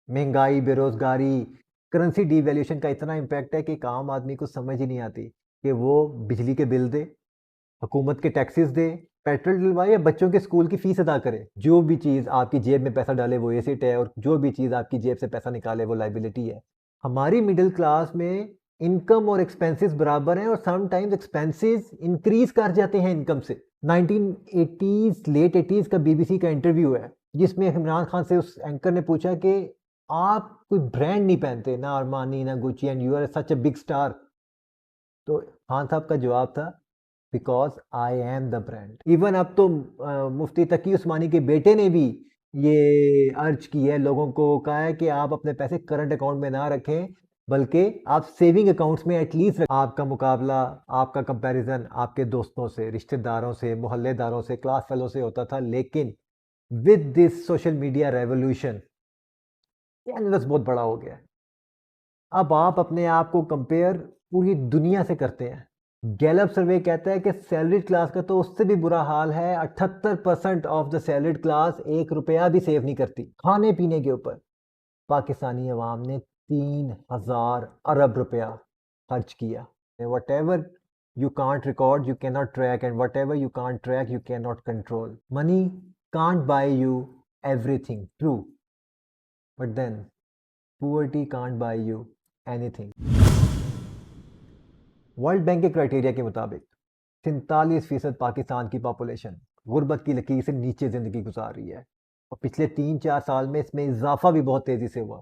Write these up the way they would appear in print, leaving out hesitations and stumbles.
महंगाई, बेरोज़गारी, currency devaluation का इतना इम्पैक्ट है कि एक आम आदमी को समझ ही नहीं आती कि वो बिजली के बिल दे, हुकूमत के टैक्सेस दे, पेट्रोल डलवाए या बच्चों के स्कूल की फ़ीस अदा करे। जो भी चीज़ आपकी जेब में पैसा डाले वो एसेट है और जो भी चीज़ आपकी जेब से पैसा निकाले वो लायबिलिटी है। हमारी मिडल क्लास में इनकम और एक्सपेंसेस बराबर हैं और समटाइम्स एक्सपेंसेस इंक्रीज़ कर जाते हैं इनकम से। 1980s लेट 80s का बीबीसी का इंटरव्यू है, जिसमें इमरान खान से उस एंकर ने पूछा कि आप कोई ब्रांड नहीं पहनते, ना अरमानी, ना Gucci and you are such a big star. तो खान साहब का जवाब था because I am the brand. Even अब तो मुफ्ती तकी उस्मानी के बेटे ने भी ये अर्ज की है, लोगों को कहा है कि आप अपने पैसे करंट अकाउंट में ना रखें, बल्कि आप सेविंग अकाउंट्स में एटलीस्ट रखें। आपका मुकाबला, आपका कंपैरिजन आपके दोस्तों से, रिश्तेदारों से, मोहल्लेदारों से, क्लास फेलो से होता था, लेकिन with this social media revolution canvas बहुत बड़ा हो गया है। अब आप अपने आप को कंपेयर पूरी दुनिया से करते हैं। गैलप सर्वे कहता है कि सैलरीड क्लास का तो उससे भी बुरा हाल है। 78% ऑफ द सैलरीड क्लास 1 रुपया भी सेव नहीं करती। खाने पीने के ऊपर पाकिस्तानी अवाम ने 3,000 अरब रुपया खर्च किया। Whatever you can't record you can not track, and whatever you can't track you can not control. Money can't buy you everything, true, but then poverty can't buy you anything. World Bank के criteria के मुताबिक 47% पाकिस्तान की population गुर्बत की लकीर से नीचे ज़िंदगी गुजार रही है और पिछले 3-4 साल में इसमें इजाफा भी बहुत तेज़ी से हुआ।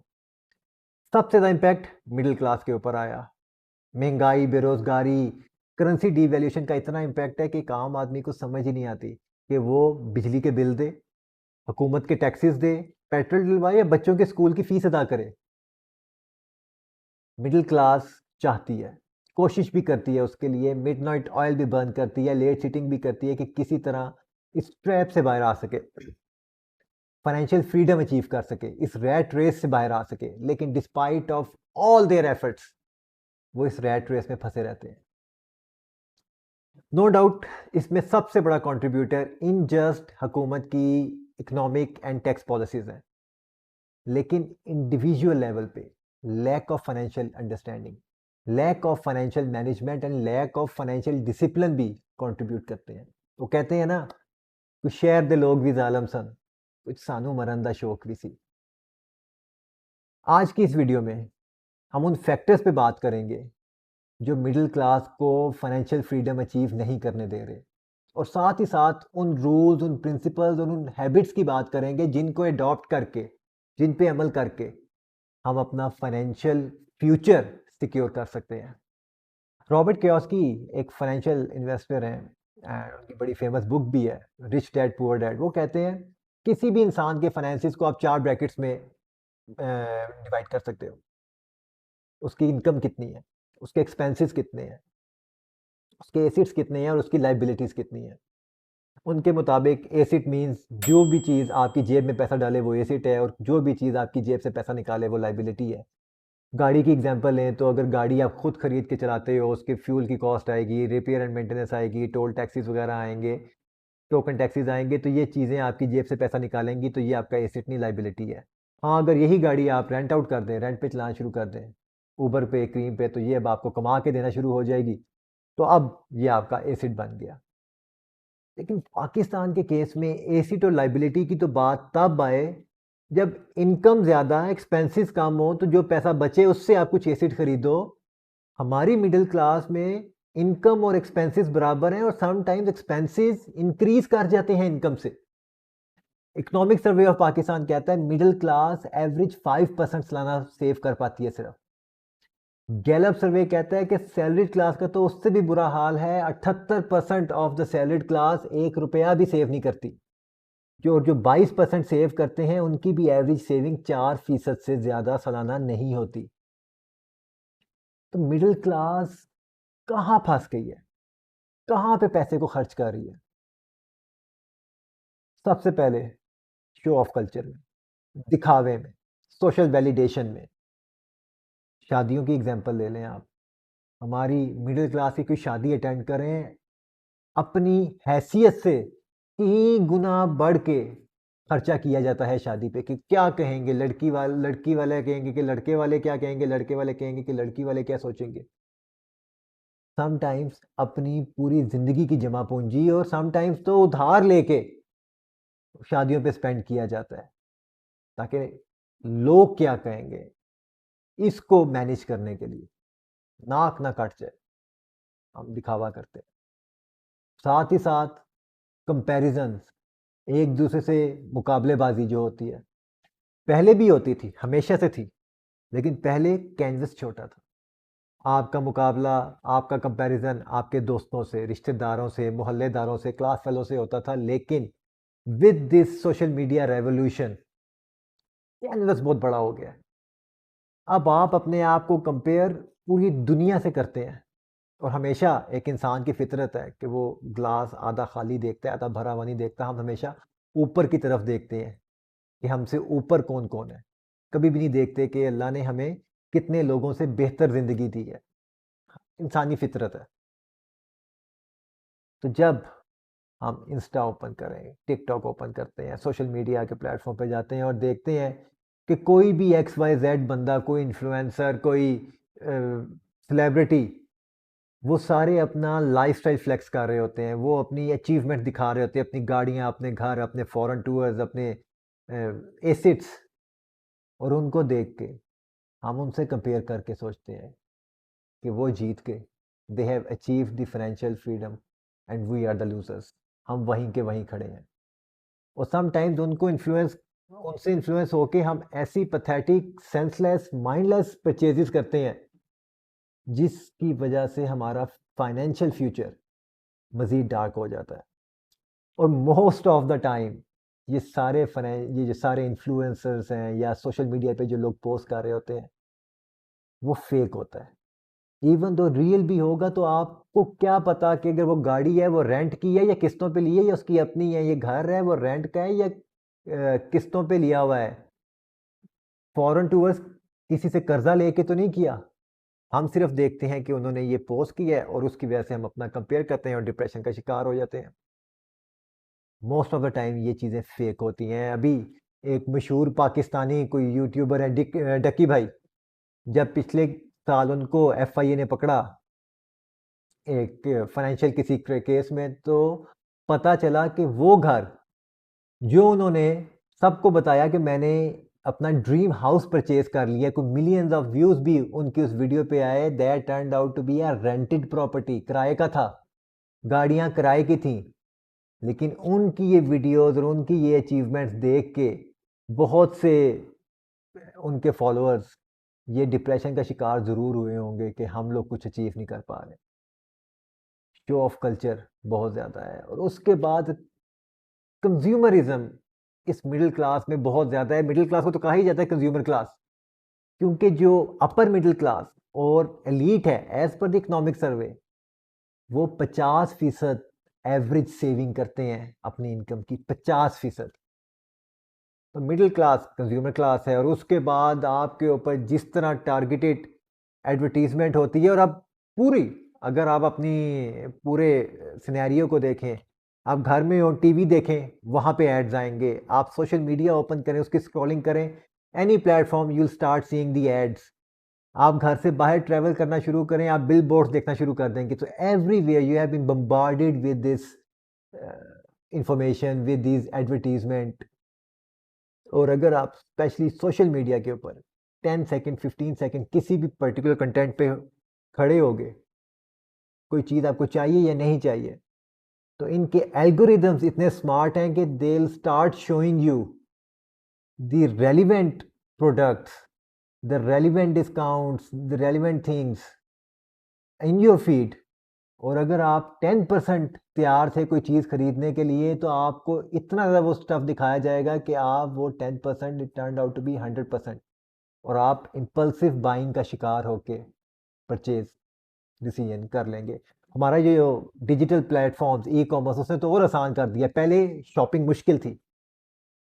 सबसे ज़्यादा इम्पैक्ट मिडिल क्लास के ऊपर आया। महंगाई, बेरोज़गारी, करेंसी डिवैल्यूएशन का इतना इम्पैक्ट है कि एक आम आदमी को समझ ही नहीं आती कि वो बिजली के बिल दे, हुकूमत के टैक्सेस दे, पेट्रोल डलवाए या बच्चों के स्कूल की फ़ीस अदा करे। मिडिल क्लास चाहती है, कोशिश भी करती है उसके लिए, मिडनाइट ऑयल भी बर्न करती है, लेट सिटिंग भी करती है कि किसी तरह इस ट्रैप से बाहर आ सके, फाइनेंशियल फ्रीडम अचीव कर सके, इस रैट रेस से बाहर आ सके। लेकिन despite of all their efforts वो इस रैट रेस में फंसे रहते हैं। नो डाउट इसमें सबसे बड़ा कंट्रीब्यूटर इनजस्ट हुकूमत की इकोनॉमिक एंड टैक्स पॉलिसीज हैं, लेकिन इंडिविजुअल लेवल पे lack of financial understanding, lack of financial management and lack of financial discipline भी कंट्रीब्यूट करते हैं। वो कहते हैं ना, कुछ शहर दे लोग भी जालम सन, कुछ सानू मरन दा शौक भी सी। आज की इस वीडियो में हम उन फैक्टर्स पे बात करेंगे जो मिडिल क्लास को फाइनेंशियल फ्रीडम अचीव नहीं करने दे रहे, और साथ ही साथ उन रूल्स, उन प्रिंसिपल्स और उन हैबिट्स की बात करेंगे जिनको अडॉप्ट करके, जिन पे अमल करके हम अपना फाइनेंशियल फ्यूचर सिक्योर कर सकते हैं। रॉबर्ट कियोसाकी एक फाइनेंशियल इन्वेस्टर हैं एंड उनकी बड़ी फेमस बुक भी है, रिच डैड पुअर डैड। वो कहते हैं किसी भी इंसान के फाइनेंसिस को आप 4 ब्रैकेट्स में डिवाइड कर सकते हो। उसकी इनकम कितनी है, उसके एक्सपेंसेस कितने हैं, उसके एसेट्स कितने हैं और उसकी लाइबिलिटीज़ कितनी हैं। उनके मुताबिक एसेट मीन्स जो भी चीज़ आपकी जेब में पैसा डाले वो एसेट है और जो भी चीज़ आपकी जेब से पैसा निकाले वो लाइबिलिटी है। गाड़ी की एग्जांपल लें तो अगर गाड़ी आप खुद खरीद के चलाते हो, उसके फ्यूल की कॉस्ट आएगी, रिपेयर एंड मेंटेनेंस आएगी, टोल टैक्सेस वगैरह आएंगे, टोकन टैक्सेस आएंगे, तो ये चीज़ें आपकी जेब से पैसा निकालेंगी, तो ये आपका एसेट नहीं लाइबिलिटी है। हाँ, अगर यही गाड़ी आप रेंट आउट कर दें, रेंट पे चलाना शुरू कर दें, ऊबर पे, क्रीम पे, तो ये अब आपको कमा के देना शुरू हो जाएगी, तो अब ये आपका एसेट बन गया। लेकिन पाकिस्तान के केस में एसेट और लाइबिलिटी की तो बात तब आए जब इनकम ज़्यादा, एक्सपेंसेस कम हो, तो जो पैसा बचे उससे आप कुछ एसेट खरीदो। हमारी मिडिल क्लास में इनकम और एक्सपेंसेस बराबर हैं और समटाइम्स एक्सपेंसेस इंक्रीज कर जाते हैं इनकम से। इकोनॉमिक सर्वे ऑफ पाकिस्तान कहता है मिडिल क्लास एवरेज 5% सालाना सेव कर पाती है सिर्फ। गैलप सर्वे कहता है कि सैलरीड क्लास का तो उससे भी बुरा हाल है। 78% ऑफ द सैलरीड क्लास 1 रुपया भी सेव नहीं करती। जो 22% सेव करते हैं उनकी भी एवरेज सेविंग 4% से ज़्यादा सालाना नहीं होती। तो मिडिल क्लास कहाँ फंस गई है, कहाँ पे पैसे को खर्च कर रही है? सबसे पहले शो ऑफ कल्चर में, दिखावे में, सोशल वैलिडेशन में। शादियों की एग्जांपल ले लें आप, हमारी मिडिल क्लास की कोई शादी अटेंड करें, अपनी हैसियत से 3 गुना बढ़ के खर्चा किया जाता है शादी पे कि क्या कहेंगे लड़की वाले कहेंगे कि लड़के वाले क्या कहेंगे, लड़के वाले कहेंगे कि लड़की वाले क्या सोचेंगे। समटाइम्स अपनी पूरी ज़िंदगी की जमा पूंजी और समटाइम्स तो उधार लेके शादियों पे स्पेंड किया जाता है, ताकि लोग क्या कहेंगे, इसको मैनेज करने के लिए नाक ना कट जाए, हम दिखावा करते हैं। साथ ही साथ कंपैरिजन्स, एक दूसरे से मुकाबलेबाजी जो होती है, पहले भी होती थी, हमेशा से थी, लेकिन पहले कैनवस छोटा था। आपका मुकाबला, आपका कंपैरिजन आपके दोस्तों से, रिश्तेदारों से, मोहल्लेदारों से, क्लास फेलो से होता था, लेकिन with this social media revolution canvas बहुत बड़ा हो गया है। अब आप अपने आप को कंपेयर पूरी दुनिया से करते हैं, और हमेशा एक इंसान की फितरत है कि वो ग्लास आधा खाली देखता है, आधा भरा हुआ नहीं देखता। हम हमेशा ऊपर की तरफ देखते हैं कि हमसे ऊपर कौन कौन है, कभी भी नहीं देखते कि अल्लाह ने हमें कितने लोगों से बेहतर ज़िंदगी दी है। इंसानी फितरत है। तो जब हम इंस्टा ओपन करें, टिकटॉक ओपन करते हैं, सोशल मीडिया के प्लेटफॉर्म पे जाते हैं और देखते हैं कि कोई भी एक्स वाई जेड बंदा, कोई इन्फ्लुएंसर, कोई सेलिब्रिटी, वो सारे अपना लाइफस्टाइल फ्लेक्स कर रहे होते हैं, वो अपनी अचीवमेंट दिखा रहे होते हैं, अपनी गाड़ियाँ, अपने घर, अपने फॉरेन टूर्स, अपने एसेट्स, और उनको देख के हम उनसे कंपेयर करके सोचते हैं कि वो जीत गए, they have achieve the financial freedom and we are the losers. हम वहीं के वहीं खड़े हैं। और समटाइम्स उनसे इन्फ्लुएंस होके हम ऐसी पैथेटिक, सेंसलेस, माइंडलेस परचेजेस करते हैं जिसकी वजह से हमारा फाइनेंशियल फ्यूचर मज़ीद डार्क हो जाता है। और मोस्ट ऑफ द टाइम ये जो सारे इन्फ्लुएंसर्स हैं या सोशल मीडिया पे जो लोग पोस्ट कर रहे होते हैं, वो फेक होता है। इवन दो रियल भी होगा तो आपको क्या पता कि अगर वो गाड़ी है वो रेंट की है या किस्तों पे ली है या उसकी अपनी है, ये घर है वो रेंट का है या किस्तों पे लिया हुआ है। फॉरेन टूर्स किसी से कर्जा लेके तो नहीं किया। हम सिर्फ देखते हैं कि उन्होंने ये पोस्ट किया है और उसकी वजह से हम अपना कंपेयर करते हैं और डिप्रेशन का शिकार हो जाते हैं। मोस्ट ऑफ द टाइम ये चीज़ें फेक होती हैं। अभी एक मशहूर पाकिस्तानी कोई यूट्यूबर है डक्की भाई, जब पिछले साल उनको एफआईए ने पकड़ा एक फाइनेंशियल किसी केस में, तो पता चला कि वो घर जो उन्होंने सबको बताया कि मैंने अपना ड्रीम हाउस परचेज कर लिया, कोई मिलियंस ऑफ व्यूज भी उनकी उस वीडियो पे आए, that turned out to be a rented property, किराए का था, गाड़ियां किराए की थी। लेकिन उनकी ये वीडियोस और उनकी ये अचीवमेंट्स देख के बहुत से उनके फॉलोअर्स ये डिप्रेशन का शिकार ज़रूर हुए होंगे कि हम लोग कुछ अचीव नहीं कर पा रहे। शो ऑफ कल्चर बहुत ज़्यादा है। और उसके बाद कंज्यूमरिज्म इस मिडिल क्लास में बहुत ज़्यादा है। मिडिल क्लास को तो कहा ही जाता है कंज्यूमर क्लास, क्योंकि जो अपर मिडिल क्लास और एलीट है, as per the economic survey, वो 50% एवरेज सेविंग करते हैं अपनी इनकम की, 50%। तो मिडिल क्लास कंज्यूमर क्लास है। और उसके बाद आपके ऊपर जिस तरह टारगेटेड एडवर्टीजमेंट होती है, और आप पूरी, अगर आप अपनी पूरे सिनेरियो को देखें, आप घर में हो टीवी देखें, वहाँ पे एड्स आएंगे, आप सोशल मीडिया ओपन करें, उसकी स्क्रॉलिंग करें, any platform you will start seeing the ads. आप घर से बाहर ट्रैवल करना शुरू करें, आप बिल बोर्ड्स देखना शुरू कर देंगे। तो everywhere you have been bombarded with this information, with this advertisement. और अगर आप स्पेशली सोशल मीडिया के ऊपर 10 सेकंड 15 सेकंड किसी भी पर्टिकुलर कंटेंट पे खड़े होगे, कोई चीज़ आपको चाहिए या नहीं चाहिए, तो इनके एल्गोरिदम्स इतने स्मार्ट हैं कि they will start showing you the relevant products, the relevant discounts, the relevant things in your feed. और अगर आप 10% तैयार थे कोई चीज़ खरीदने के लिए, तो आपको इतना ज़्यादा वो स्टफ दिखाया जाएगा कि आप वो 10% it turned out to be 100%, और आप इम्पल्सिव बाइंग का शिकार होके परचेज डिसीजन कर लेंगे। हमारा ये जो डिजिटल प्लेटफॉर्म्स, ई कॉमर्स, उसने तो और आसान कर दिया। पहले शॉपिंग मुश्किल थी,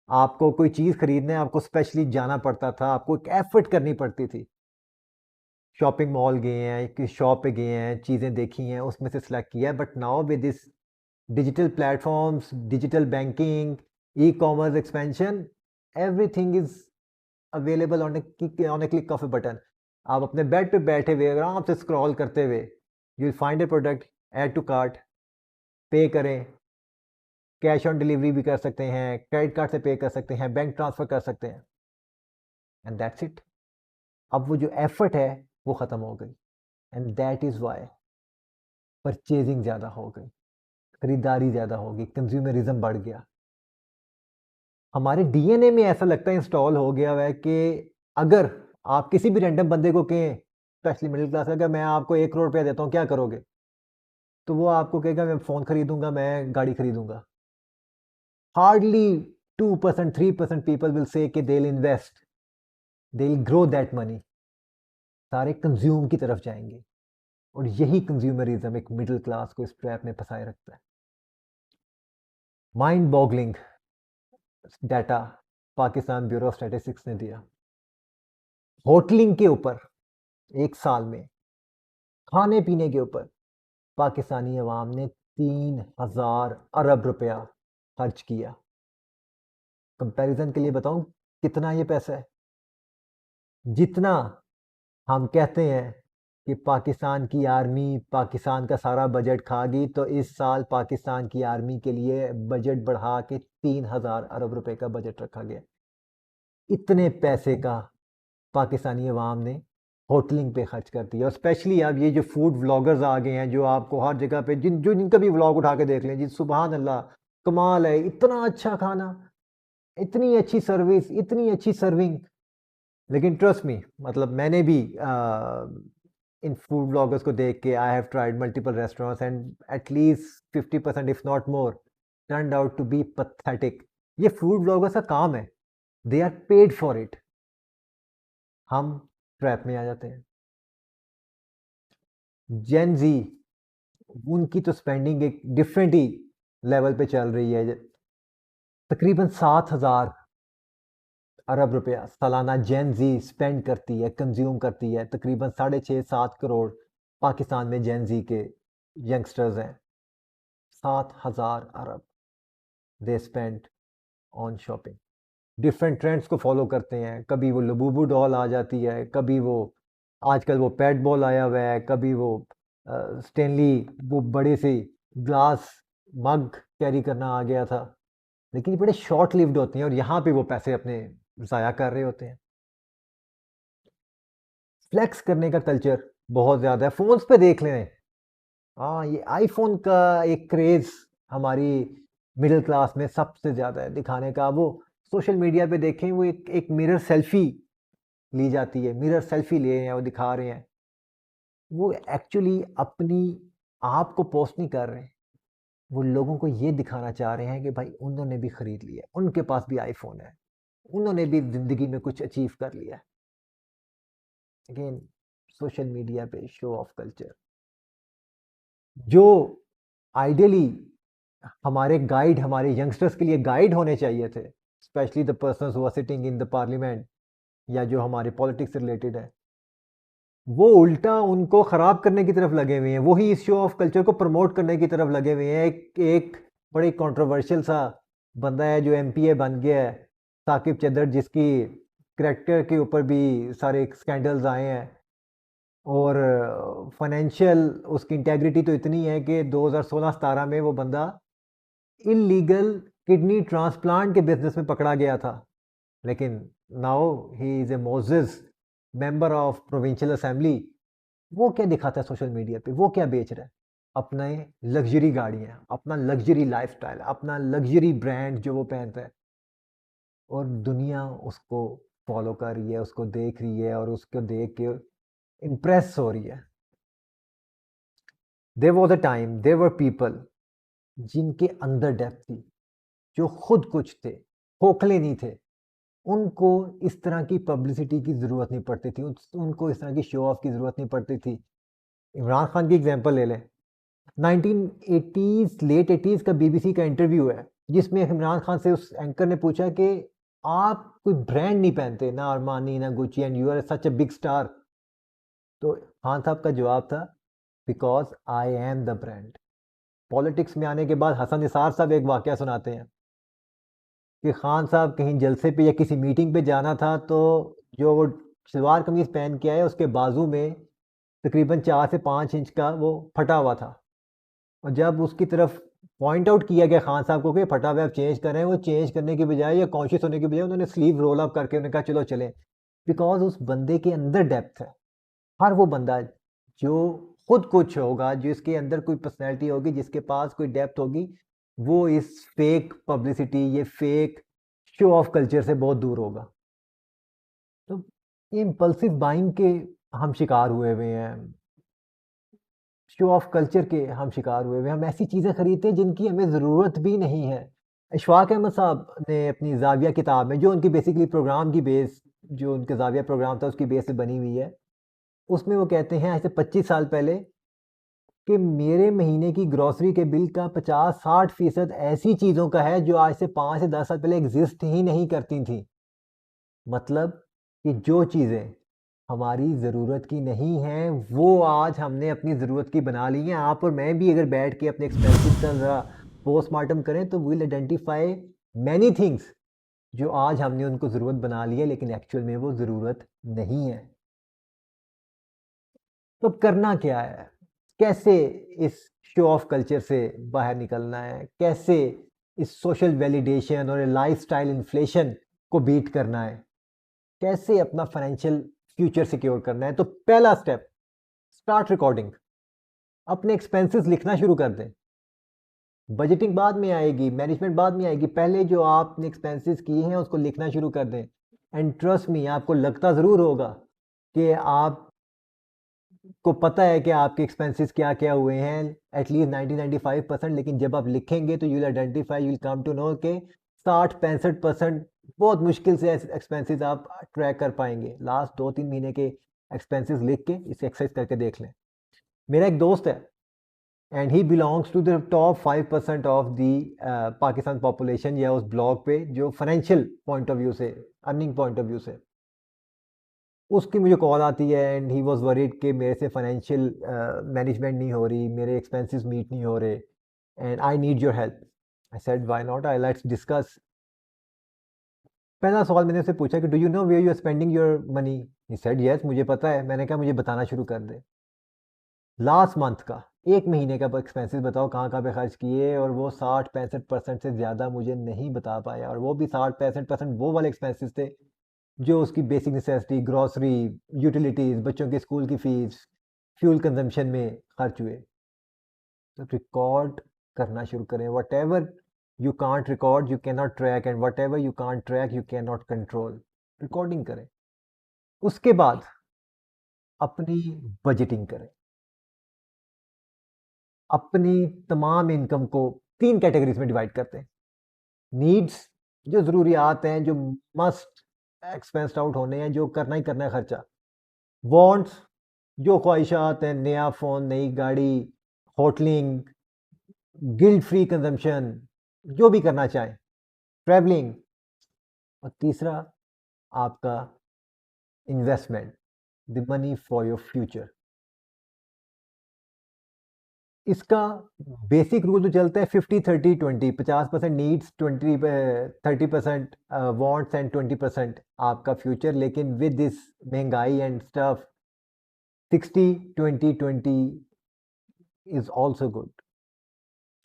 आपको कोई चीज़ खरीदने आपको स्पेशली जाना पड़ता था, आपको एक एफर्ट करनी पड़ती थी। शॉपिंग मॉल गए हैं, किसी शॉप पे गए हैं, चीज़ें देखी हैं, उसमें से सिलेक्ट किया है। But now with this digital platforms, digital banking, E-commerce expansion, everything is available on a click of a button. आप अपने बेड पे बैठे हुए आराम से स्क्रॉल करते हुए you will find a product, add to cart, pay करें, कैश ऑन डिलीवरी भी कर सकते हैं, क्रेडिट कार्ड से पे कर सकते हैं, बैंक ट्रांसफ़र कर सकते हैं, एंड दैट्स इट। अब वो जो एफर्ट है वो ख़त्म हो गई, and that is why purchasing ज़्यादा हो गई, खरीदारी ज़्यादा होगी, कंज्यूमरिज्म बढ़ गया। हमारे डीएनए में ऐसा लगता है इंस्टॉल हो गया हुआ है कि अगर आप किसी भी रैंडम बंदे को कहें, स्पेशली मिडिल क्लास, अगर मैं आपको 1 करोड़ रुपया देता हूँ, क्या करोगे? तो वो आपको कहेगा मैं फ़ोन खरीदूँगा, मैं गाड़ी खरीदूँगा। हार्डली 2%, 3% पीपल विल से कि they will invest, they will grow that money. सारे कंज्यूम की तरफ जाएंगे, और यही कंज्यूमरिज्म एक मिडिल क्लास को इस ट्रैप में फंसाए रखता है। Mind boggling data Pakistan bureau of statistics ने दिया। होटलिंग के ऊपर एक साल में, खाने पीने के ऊपर पाकिस्तानी अवाम ने 3000 अरब रुपया खर्च किया। कंपैरिजन के लिए बताऊं कितना ये पैसा है? जितना हम कहते हैं कि पाकिस्तान की आर्मी पाकिस्तान का सारा बजट खा गई, तो इस साल पाकिस्तान की आर्मी के लिए बजट बढ़ा के 3000 अरब रुपए का बजट रखा गया। इतने पैसे का पाकिस्तानी अवाम ने होटलिंग पे खर्च कर दिया। और स्पेशली अब ये जो फूड व्लॉगर्स आ गए हैं, जो आपको हर जगह पे जिनका भी व्लॉग उठा के देख लें जी, सुबहान अल्लाह, कमाल है, इतना अच्छा खाना, इतनी अच्छी सर्विस, इतनी अच्छी सर्विंग। लेकिन ट्रस्ट मी, मतलब मैंने भी इन फूड ब्लॉगर्स को देख के I have tried multiple restaurants, and at least 50% if not more turned out to be pathetic. ये फूड ब्लॉगर्स का काम है, they are paid for it. हम ट्रैप में आ जाते हैं। जेन जी, उनकी तो स्पेंडिंग एक डिफरेंट ही लेवल पे चल रही है। तकरीबन 7000 अरब रुपया सालाना जेन जी स्पेंड करती है, कंज्यूम करती है। तकरीबन 6.5-7 करोड़ पाकिस्तान में जेन जी के यंगस्टर्स हैं। 7000 अरब they spend on shopping. Different trends को फॉलो करते हैं। कभी वो लबूबू डॉल आ जाती है, कभी वो आजकल वो पैड बॉल आया हुआ है, कभी वो स्टेनली वो बड़े से ग्लास मग कैरी करना आ गया था। लेकिन ये बड़े शॉर्ट लिव्ड होते हैं, और यहाँ पे वो पैसे अपने ज़ाया कर रहे होते हैं। फ्लेक्स करने का कल्चर बहुत ज़्यादा है। फ़ोन्स पे देख लें, हाँ, ये आईफ़ोन का एक क्रेज़ हमारी मिडिल क्लास में सबसे ज़्यादा है दिखाने का। वो सोशल मीडिया पे देखें, वो एक मिरर सेल्फ़ी ली जाती है, मिरर सेल्फ़ी लिए हैं, वो दिखा रहे हैं। वो एक्चुअली अपनी आप को पोस्ट नहीं कर रहे हैं, वो लोगों को ये दिखाना चाह रहे हैं कि भाई उन्होंने भी खरीद लिया है, उनके पास भी आईफ़ोन है, उन्होंने भी ज़िंदगी में कुछ अचीव कर लिया है। अगेन, सोशल मीडिया पे शो ऑफ कल्चर, जो आइडियली हमारे गाइड, हमारे यंगस्टर्स के लिए गाइड होने चाहिए थे, specially the persons who are sitting in the parliament, या जो हमारे पॉलिटिक्स से रिलेटेड है, वो उल्टा उनको ख़राब करने की तरफ लगे हुए हैं। वही इस शो ऑफ कल्चर को प्रमोट करने की तरफ लगे हुए हैं। एक बड़ी कंट्रोवर्शियल सा बंदा है जो एमपीए बन गया है, साकिब चद्दर, जिसकी करैक्टर के ऊपर भी सारे स्कैंडल्स आए हैं, और फाइनेंशियल उसकी इंटेग्रिटी तो इतनी है कि 2016-17 में वो बंदा इलीगल किडनी ट्रांसप्लांट के बिजनेस में पकड़ा गया था। लेकिन now he is a Moses member of provincial assembly. वो क्या दिखाता है सोशल मीडिया पे? वो क्या बेच रहा है? अपने लग्जरी गाड़ियाँ, अपना लग्जरी लाइफस्टाइल, अपना लग्जरी ब्रांड जो वो पहनता है, और दुनिया उसको फॉलो कर रही है, उसको देख रही है, और उसको देख के इम्प्रेस हो रही है। There was a time, there were people जिनके अंदर डेप्थ थी, जो खुद कुछ थे, खोखले नहीं थे। उनको इस तरह की पब्लिसिटी की ज़रूरत नहीं पड़ती थी, उनको इस तरह की शो ऑफ की ज़रूरत नहीं पड़ती थी। इमरान खान की एग्जांपल ले लें। 1980s, लेट 80s का बीबीसी का इंटरव्यू है, जिसमें इमरान खान से उस एंकर ने पूछा कि आप कोई ब्रांड नहीं पहनते, ना अरमानी ना Gucci, and you are such a big star. तो खान साहब का जवाब था, because I am the brand. Politics में आने के बाद हसन निसार साहब एक वाकया सुनाते हैं। कि खान साहब कहीं जलसे पे या किसी मीटिंग पे जाना था, तो जो वो सलवार कमीज़ पहन के आए, उसके बाजू में तकरीबन 4 से 5 इंच का वो फटा हुआ था। और जब उसकी तरफ पॉइंट आउट किया गया खान साहब को कि फटा हुआ आप चेंज करें, वो चेंज करने की बजाय या कॉन्शियस होने की बजाय उन्होंने स्लीव रोल अप करके उन्होंने कहा चलो चलें। बिकॉज़ उस बंदे के अंदर डेप्थ है। हर वो बंदा जो खुद कुछ होगा, जिसके अंदर कोई पर्सनैलिटी होगी, जिसके पास कोई डेप्थ होगी, वो इस फेक पब्लिसिटी, ये फेक शो ऑफ कल्चर से बहुत दूर होगा। तो ये इम्पल्सिव बाइंग के हम शिकार हुए हुए हैं। शो ऑफ कल्चर के हम शिकार हुए हुए हैं। हम ऐसी चीज़ें खरीदते हैं जिनकी हमें ज़रूरत भी नहीं है। इशफाक अहमद साहब ने अपनी ज़ाविया किताब में, जो उनकी बेसिकली प्रोग्राम की बेस, जो उनके ज़ाविया प्रोग्राम था उसकी बेस से बनी हुई है, उसमें वो कहते हैं आज से 25 साल पहले कि मेरे महीने की ग्रॉसरी के बिल का 50-60% ऐसी चीज़ों का है जो आज से 5 से 10 साल पहले एग्ज़िस्ट ही नहीं करती थी। मतलब कि जो चीज़ें हमारी ज़रूरत की नहीं हैं, वो आज हमने अपनी ज़रूरत की बना ली हैं। आप और मैं भी अगर बैठ के अपने एक्सपेंसेस का ज़रा पोस्टमार्टम करें, तो we will identify many things जो आज हमने उनको ज़रूरत बना ली है, लेकिन एक्चुअल में वो ज़रूरत नहीं है। तो करना क्या है? कैसे इस शो ऑफ कल्चर से बाहर निकलना है? कैसे इस सोशल वैलिडेशन और लाइफ़स्टाइल इन्फ्लेशन को बीट करना है? कैसे अपना फाइनेंशियल फ्यूचर सिक्योर करना है? तो पहला स्टेप, स्टार्ट रिकॉर्डिंग। अपने एक्सपेंसेस लिखना शुरू कर दें। बजटिंग बाद में आएगी, मैनेजमेंट बाद में आएगी। पहले जो आपने एक्सपेंसेस किए हैं उसको लिखना शुरू कर दें। एंड ट्रस्ट मी, आपको लगता ज़रूर होगा कि आप को पता है कि आपके एक्सपेंसेस क्या-क्या हुए हैं, एटलीस्ट 90-95%, लेकिन जब आप लिखेंगे तो you will identify, you will come to know कि 60-65% बहुत मुश्किल से एक्सपेंसेस आप ट्रैक कर पाएँगे। लास्ट 2-3 महीने के एक्सपेंसेस लिख के इसे एक्सरसाइज करके देख लें। मेरा एक दोस्त है and he belongs to the top 5% of the Pakistan population, या उस ब्लॉग पे जो फाइनेंशियल पॉइंट ऑफ व्यू से, अर्निंग पॉइंट ऑफ व्यू से। उसकी मुझे कॉल आती है एंड ही वाज वरीड कि मेरे से फाइनेंशियल मैनेजमेंट नहीं हो रही, मेरे एक्सपेंसेस मीट नहीं हो रहे and I need your help. I said why not, I let's discuss. पहला सवाल मैंने उससे पूछा कि do you know where you are spending your money? He said yes, मुझे पता है। मैंने कहा मुझे बताना शुरू कर दे। लास्ट मंथ का, 1 महीने का एक्सपेंसेस बताओ कहाँ-कहाँ पे खर्च किए, और वो 60-65% से ज़्यादा मुझे नहीं बता पाया, और वो भी 60-65% वो वाले एक्सपेंसेस थे जो उसकी बेसिक नेसेसिटी, ग्रॉसरी, यूटिलिटीज़, बच्चों के स्कूल की फ़ीस, फ्यूल कंज़म्पशन में खर्च हुए। तो रिकॉर्ड करना शुरू करें। Whatever you can't record, you can not track, and whatever you can't track, you can not control. Recording करें। उसके बाद अपनी बजटिंग करें। अपनी तमाम इनकम को 3 कैटेगरीज़ में डिवाइड करते हैं। नीड्स, जो ज़रूरियात हैं, जो मस्ट एक्सपेंस्ड आउट होने हैं, जो करना ही करना है खर्चा। वांट्स, जो ख्वाहिशात हैं, नया फ़ोन, नई गाड़ी, होटलिंग, गिल्ट फ्री कंजम्पशन, जो भी करना चाहें, ट्रैवलिंग। और तीसरा आपका investment, the money for your future. इसका बेसिक रूल तो चलता है 50-30-20, 50% नीड्स, 30% वांट्स एंड 20% आपका फ्यूचर। लेकिन विद दिस महंगाई and stuff, 60-20-20 is also good.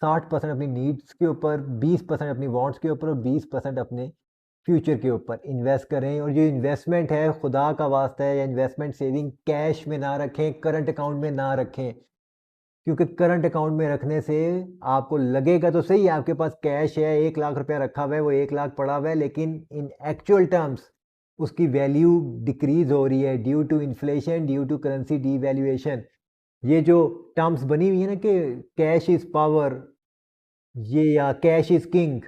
60% अपनी नीड्स के ऊपर, 20% अपनी वांट्स के ऊपर, और 20% अपने फ्यूचर के ऊपर इन्वेस्ट करें। और जो इन्वेस्टमेंट है, खुदा का वास्ता है, या इन्वेस्टमेंट सेविंग कैश में ना रखें, करंट अकाउंट में ना रखें। क्योंकि करंट अकाउंट में रखने से आपको लगेगा तो सही आपके पास कैश है, 1 लाख रुपया रखा हुआ है, वो 1 लाख पड़ा हुआ है, लेकिन इन एक्चुअल टर्म्स उसकी वैल्यू डिक्रीज हो रही है due to inflation, due to currency devaluation. ये जो टर्म्स बनी हुई है ना कि कैश इज पावर, ये या कैश इज किंग,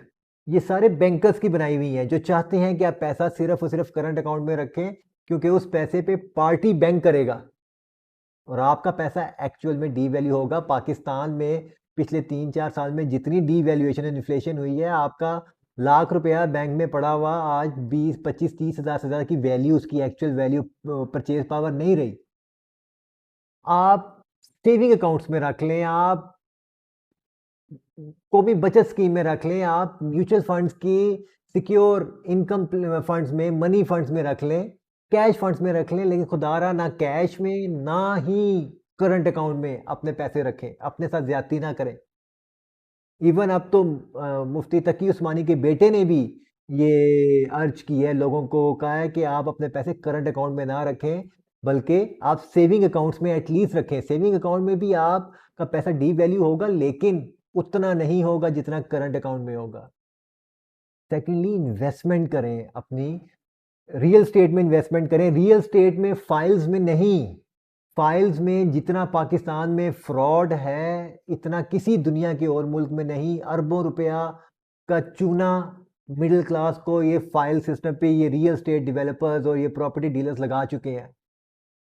ये सारे बैंकर्स की बनाई हुई हैं जो चाहते हैं कि आप पैसा सिर्फ और सिर्फ करंट अकाउंट में रखें, क्योंकि उस पैसे पे पार्टी बैंक करेगा और आपका पैसा एक्चुअल में डीवैल्यू होगा। पाकिस्तान में पिछले 3-4 साल में जितनी डीवैल्यूएशन एंड इन्फ्लेशन हुई है, आपका लाख रुपया बैंक में पड़ा हुआ आज 20-25-30 हज़ार से ज़्यादा की वैल्यू, उसकी एक्चुअल वैल्यू, परचेज पावर नहीं रही। आप सेविंग अकाउंट्स में रख लें, आप को भी बचत स्कीम में रख लें, आप म्यूचुअल फंड्स की सिक्योर इनकम फंड्स में, मनी फंड्स में रख लें, कैश फंड्स में रख लें, लेकिन खुदारा ना कैश में ना ही करंट अकाउंट में अपने पैसे रखें, अपने साथ ज्यादती ना करें। इवन अब तो मुफ्ती तकी उस्मानी के बेटे ने भी ये अर्ज की है, लोगों को कहा है कि आप अपने पैसे करंट अकाउंट में ना रखें, बल्कि आप सेविंग अकाउंट्स में एटलीस्ट रखें। सेविंग अकाउंट में भी आपका पैसा डी वैल्यू होगा, लेकिन उतना नहीं होगा जितना करंट अकाउंट में होगा। सेकेंडली, इन्वेस्टमेंट करें, अपनी रियल स्टेट में इन्वेस्टमेंट करें। रियल स्टेट में फाइल्स में नहीं, फाइल्स में जितना पाकिस्तान में फ्रॉड है इतना किसी दुनिया के और मुल्क में नहीं। अरबों रुपया का चूना मिडिल क्लास को ये फाइल सिस्टम पे ये रियल स्टेट डेवलपर्स और ये प्रॉपर्टी डीलर्स लगा चुके हैं।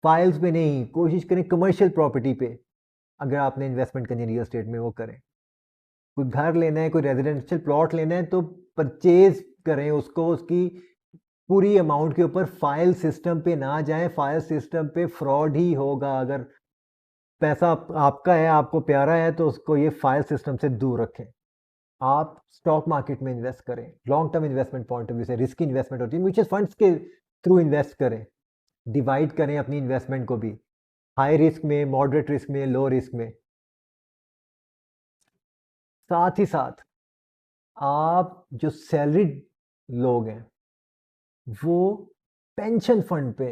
फाइल्स पे नहीं, कोशिश करें कमर्शियल प्रॉपर्टी पे। अगर आपने इन्वेस्टमेंट करनी है रियल स्टेट में, वो करें। कोई घर लेना है, कोई रेजिडेंशियल प्लॉट लेना है, तो परचेज करें उसको, उसकी पूरी अमाउंट के ऊपर फाइल सिस्टम पे ना जाएं। फाइल सिस्टम पे फ्रॉड ही होगा। अगर पैसा आपका है, आपको प्यारा है, तो उसको ये फाइल सिस्टम से दूर रखें। आप स्टॉक मार्केट में इन्वेस्ट करें। Long term investment point of view से रिस्की इन्वेस्टमेंट होती है, म्यूचुअल फंड्स के थ्रू इन्वेस्ट करें। डिवाइड करें अपनी इन्वेस्टमेंट को भी, हाई रिस्क में, मॉडरेट रिस्क में, लो रिस्क में। साथ ही साथ आप जो सैलरीड लोग हैं वो पेंशन फंड पे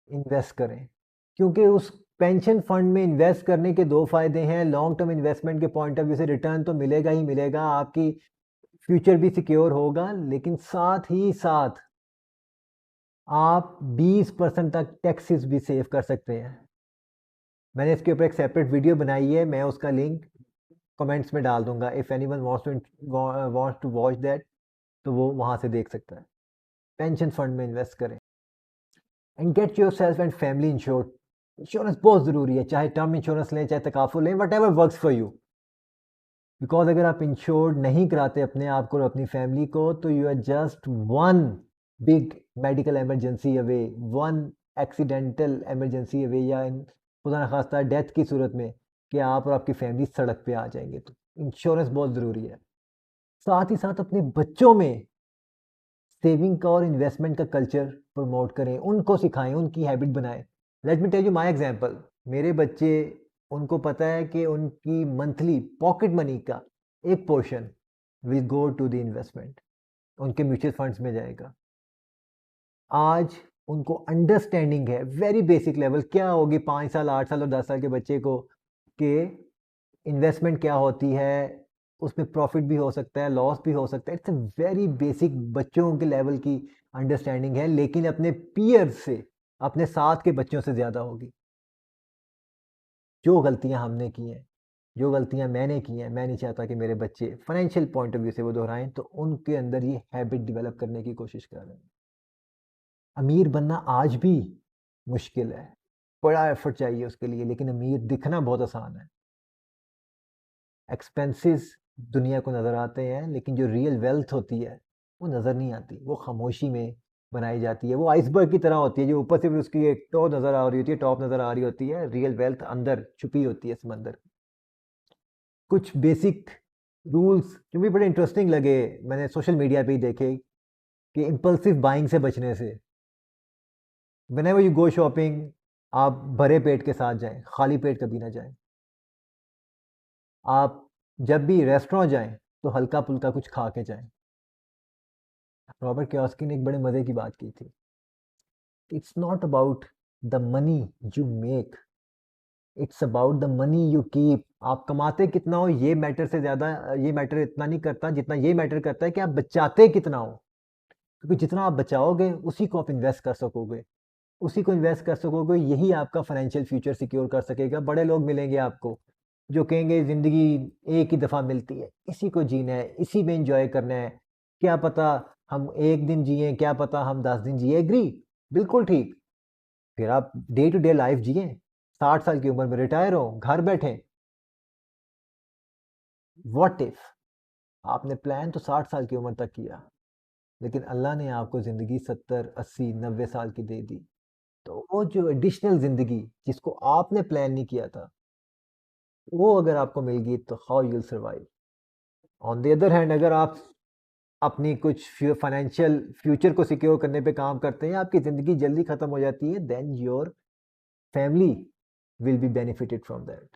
इन्वेस्ट करें, क्योंकि उस पेंशन फंड में इन्वेस्ट करने के दो फायदे हैं। लॉन्ग टर्म इन्वेस्टमेंट के पॉइंट ऑफ व्यू से रिटर्न तो मिलेगा ही मिलेगा, आपकी फ्यूचर भी सिक्योर होगा, लेकिन साथ ही साथ आप 20% तक टैक्सेस भी सेव कर सकते हैं। मैंने इसके ऊपर एक सेपरेट वीडियो बनाई है, मैं उसका लिंक कमेंट्स में डाल दूंगा। If anyone wants to watch that, तो वो वहाँ से देख सकता है। पेंशन फंड में इन्वेस्ट करें and get yourself and family insured. Insurance बहुत ज़रूरी है, चाहे टर्म इंश्योरेंस लें, चाहे तकाफुल लें, what ever works for you. Because अगर आप इंश्योर्ड नहीं कराते अपने आप को और अपनी फैमिली को, तो you are just one big medical emergency away, one accidental emergency away, या खुदा न खास्ता डेथ की सूरत में कि आप और आपकी फैमिली सड़क पे आ जाएंगे। तो इंश्योरेंस बहुत ज़रूरी है। साथ ही साथ अपने बच्चों में सेविंग का और इन्वेस्टमेंट का कल्चर प्रमोट करें, उनको सिखाएं, उनकी हैबिट बनाएं। Let me tell you my example. मेरे बच्चे, उनको पता है कि उनकी मंथली पॉकेट मनी का एक portion will go to the investment, उनके म्यूचुअल फंड्स में जाएगा। आज उनको अंडरस्टैंडिंग है, वेरी बेसिक लेवल, क्या होगी 5 साल, 8 साल और 10 साल के बच्चे को, कि इन्वेस्टमेंट क्या होती है, उसमें प्रॉफिट भी हो सकता है, लॉस भी हो सकता है। इट्स अ वेरी बेसिक बच्चों के लेवल की अंडरस्टैंडिंग है, लेकिन अपने पीयर्स से, अपने साथ के बच्चों से ज़्यादा होगी। जो गलतियां हमने की हैं, जो गलतियां मैंने की हैं, मैं नहीं चाहता कि मेरे बच्चे फाइनेंशियल पॉइंट ऑफ व्यू से वो दोहराएं, तो उनके अंदर ये हैबिट डेवलप करने की कोशिश कर रहे हैं। अमीर बनना आज भी मुश्किल है, बड़ा एफर्ट चाहिए उसके लिए, लेकिन अमीर दिखना बहुत आसान है। एक्सपेंसेस दुनिया को नज़र आते हैं, लेकिन जो रियल वेल्थ होती है वो नज़र नहीं आती, वो खामोशी में बनाई जाती है। वो आइसबर्ग की तरह होती है, जो ऊपर से भी उसकी एक टो नज़र आ रही होती है, टॉप नज़र आ रही होती है, रियल वेल्थ अंदर छुपी होती है समंदर। कुछ बेसिक रूल्स जो भी बड़े इंटरेस्टिंग लगे, मैंने सोशल मीडिया पे ही देखे, कि इम्पल्सिव बाइंग से बचने से। व्हेनेवर यू गो शॉपिंग, आप भरे पेट के साथ जाएं, खाली पेट कभी ना जाएं। आप जब भी रेस्टोरेंट जाएं तो हल्का फुल्का कुछ खा के जाएं। रॉबर्ट कियोसाकी ने एक बड़े मज़े की बात की थी, it's not about the money you make, it's about the money you keep. आप कमाते कितना हो ये मैटर से ज़्यादा, ये मैटर इतना नहीं करता जितना ये मैटर करता है कि आप बचाते कितना हो। क्योंकि जितना आप बचाओगे उसी को आप इन्वेस्ट कर सकोगे, उसी को इन्वेस्ट कर सकोगे, यही आपका फाइनेंशियल फ्यूचर सिक्योर कर सकेगा। बड़े लोग मिलेंगे आपको जो कहेंगे ज़िंदगी एक ही दफ़ा मिलती है, इसी को जीना है, इसी में इंजॉय करना है। क्या पता हम एक दिन जिए, क्या पता हम 10 दिन जिए। एग्री, बिल्कुल ठीक। फिर आप डे टू डे लाइफ जिए, 60 साल की उम्र में रिटायर हो, घर बैठे। व्हाट इफ आपने प्लान तो 60 साल की उम्र तक किया, लेकिन अल्लाह ने आपको ज़िंदगी 70, 80, 90 साल की दे दी। तो वो जो एडिशनल ज़िंदगी जिसको आपने प्लान नहीं किया था, वो अगर आपको मिल गई, तो how you will survive. On the other hand, अगर आप अपनी कुछ फाइनेंशियल फ्यूचर को सिक्योर करने पे काम करते हैं, आपकी ज़िंदगी जल्दी ख़त्म हो जाती है, then your family will be benefited from that.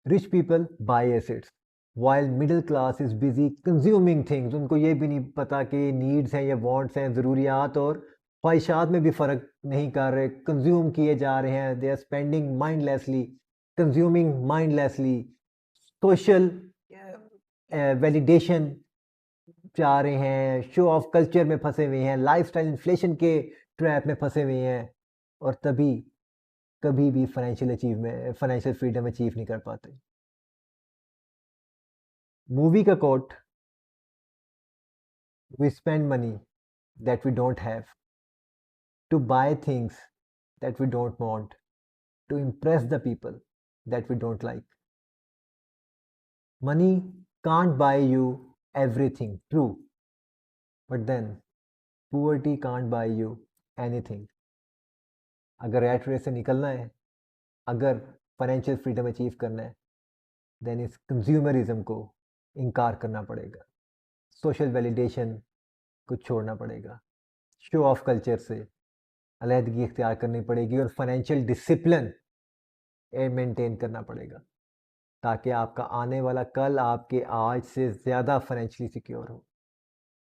Rich people buy assets, while middle class is busy consuming things. उनको ये भी नहीं पता कि नीड्स हैं या वांट्स हैं, ज़रूरियात और ख्वाहिशात में भी फ़र्क नहीं कर रहे, कंज्यूम किए जा रहे हैं, they are spending mindlessly, consuming mindlessly, social validation चाह रहे हैं, शो ऑफ कल्चर में फंसे हुए हैं, लाइफस्टाइल इन्फ्लेशन के ट्रैप में फंसे हुए हैं, और तभी कभी भी फाइनेंशियल फ्रीडम अचीव नहीं कर पाते. मूवी का coat, we spend money that we don't have to buy things that we don't want, to impress the people that we don't like. Money can't buy you everything, true, but then poverty can't buy you anything. अगर rat race से निकलना है, अगर financial freedom achieve करना है, then इस consumerism को इनकार करना पड़ेगा, सोशल वैलिडेशन को छोड़ना पड़ेगा, शो ऑफ कल्चर से अलहदगी इख्तियार करनी पड़ेगी और फाइनेंशियल डिसिप्लिन मेंटेन करना पड़ेगा, ताकि आपका आने वाला कल आपके आज से ज़्यादा फाइनेंशियली सिक्योर हो.